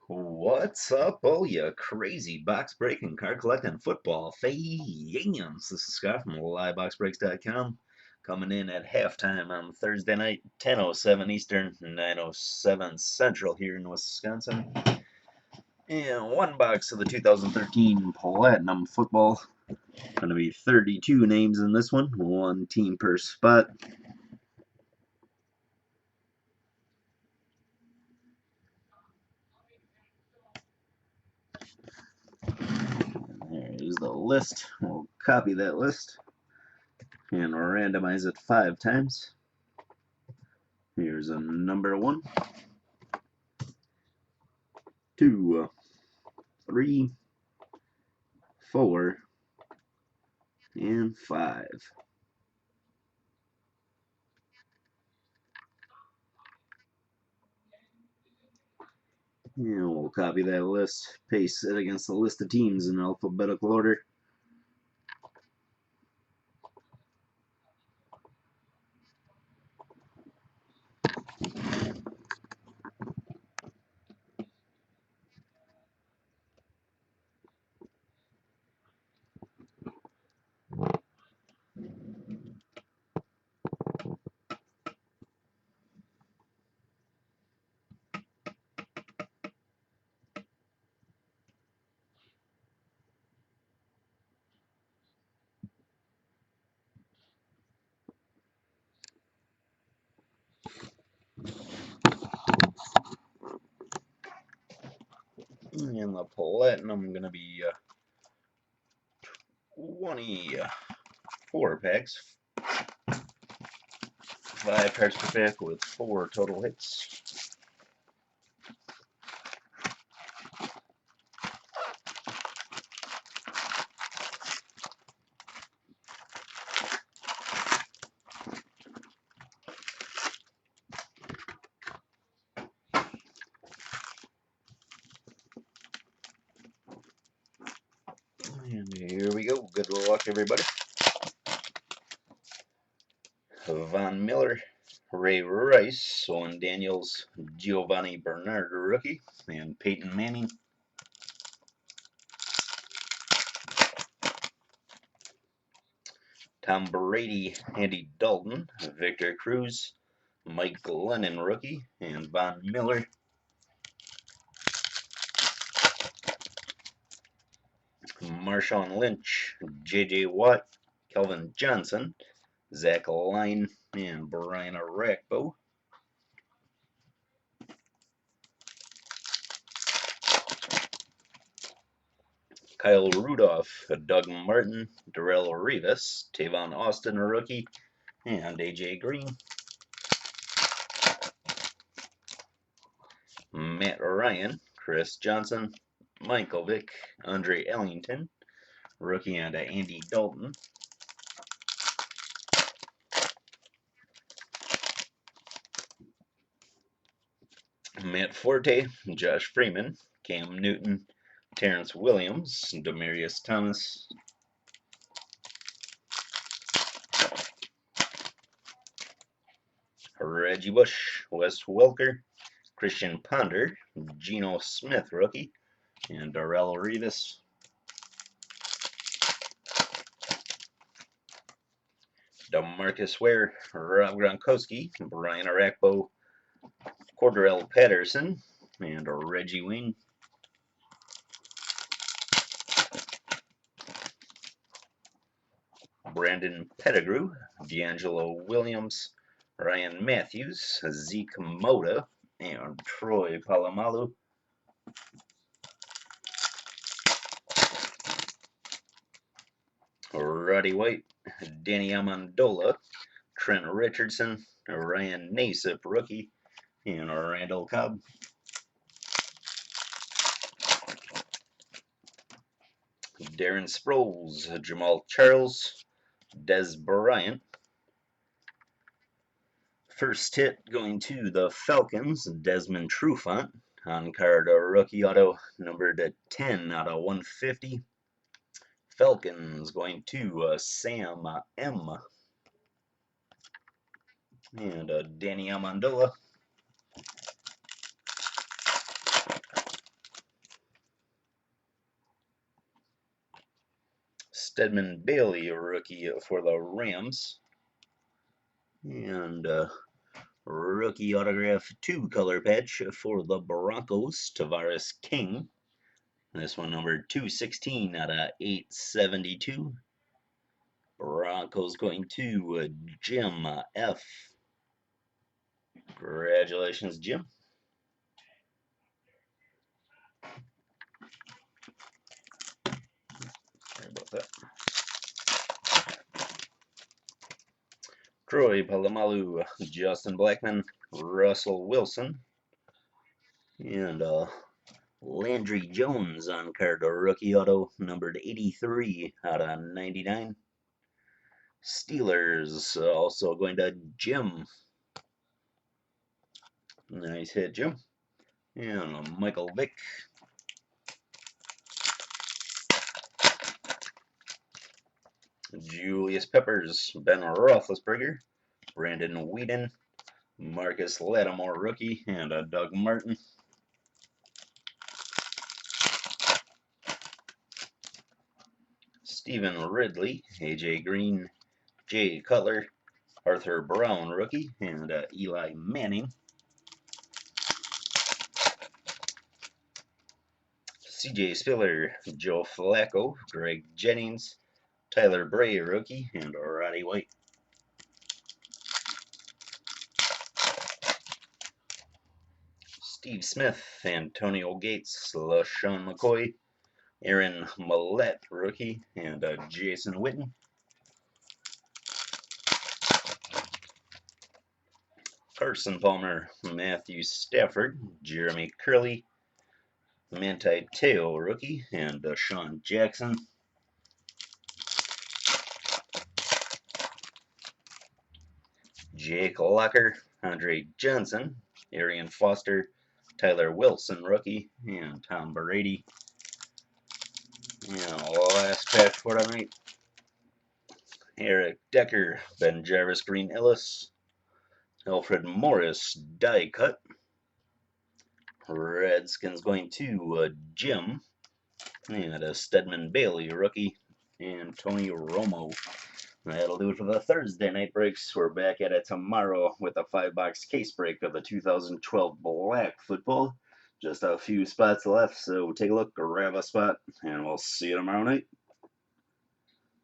What's up, all you crazy box breaking, card collecting football fans? This is Scott from LiveBoxBreaks.com coming in at halftime on Thursday night, 10:07 Eastern, 9:07 Central here in Wisconsin. And one box of the 2013 Platinum Football. Going to be 32 names in this one team per spot. There's the list. We'll copy that list and randomize it 5 times. Here's a number 1, 2, 3, 4, and 5. And we'll copy that list, paste it against the list of teams in alphabetical order. And the Platinum going to be 24 packs, 5 cards per pack with 4 total hits. And here we go. Good luck, everybody. Von Miller, Ray Rice, Owen Daniels, Giovanni Bernard, rookie, and Peyton Manning. Tom Brady, Andy Dalton, Victor Cruz, Mike Glennon, rookie, and Von Miller. Marshawn Lynch, J.J. Watt, Kelvin Johnson, Zach Line, and Brian Arakpo. Kyle Rudolph, Doug Martin, Darrell Rivas, Tavon Austin, a rookie, and A.J. Green. Matt Ryan, Chris Johnson, Michael Vick, Andre Ellington, rookie, and Andy Dalton. Matt Forte, Josh Freeman, Cam Newton, Terrence Williams, Demarius Thomas. Reggie Bush, Wes Welker, Christian Ponder, Geno Smith, rookie, and Darrell Rivas. DeMarcus Ware, Rob Gronkowski, Brian Arakpo, Cordarrelle Patterson, and Reggie Wayne. Brandon Pettigrew, D'Angelo Williams, Ryan Matthews, Zeke Moda, and Troy Polamalu. Roddy White, Danny Amendola, Trent Richardson, Ryan Naismith, rookie, and Randall Cobb. Darren Sproles, Jamal Charles, Des Bryant. First hit going to the Falcons, Desmond Trufant, on card rookie auto numbered 10 out of 150. Falcons going to Sam M. And Danny Amendola. Stedman Bailey, rookie for the Rams. And rookie autograph 2-color patch for the Broncos, Tavares King. This one numbered 216 out of 872. Broncos going to Jim F. Congratulations, Jim. Sorry about that. Troy Polamalu, Justin Blackman, Russell Wilson, and Landry Jones on card, rookie auto, numbered 83 out of 99. Steelers also going to Jim. Nice hit, Jim. And Michael Vick. Julius Peppers, Ben Roethlisberger, Brandon Whedon, Marcus Lattimore, rookie, and Doug Martin. Stephen Ridley, AJ Green, Jay Cutler, Arthur Brown, rookie, and Eli Manning. CJ Spiller, Joe Flacco, Greg Jennings, Tyler Bray, rookie, and Roddy White. Steve Smith, Antonio Gates, LaShawn McCoy, Aaron Millette, rookie, and Jason Witten. Carson Palmer, Matthew Stafford, Jeremy Curley, Manti Te'o, rookie, and Sean Jackson. Jake Locker, Andre Johnson, Arian Foster, Tyler Wilson, rookie, and Tom Brady. And last patch for tonight, Eric Decker, Ben Jarvis Green Ellis, Alfred Morris die cut. Redskins going to Jim, and Stedman Bailey, rookie, and Tony Romo. That'll do it for the Thursday night breaks. We're back at it tomorrow with a 5-box case break of the 2012 Black Football. Just a few spots left, so take a look, grab a spot, and we'll see you tomorrow night.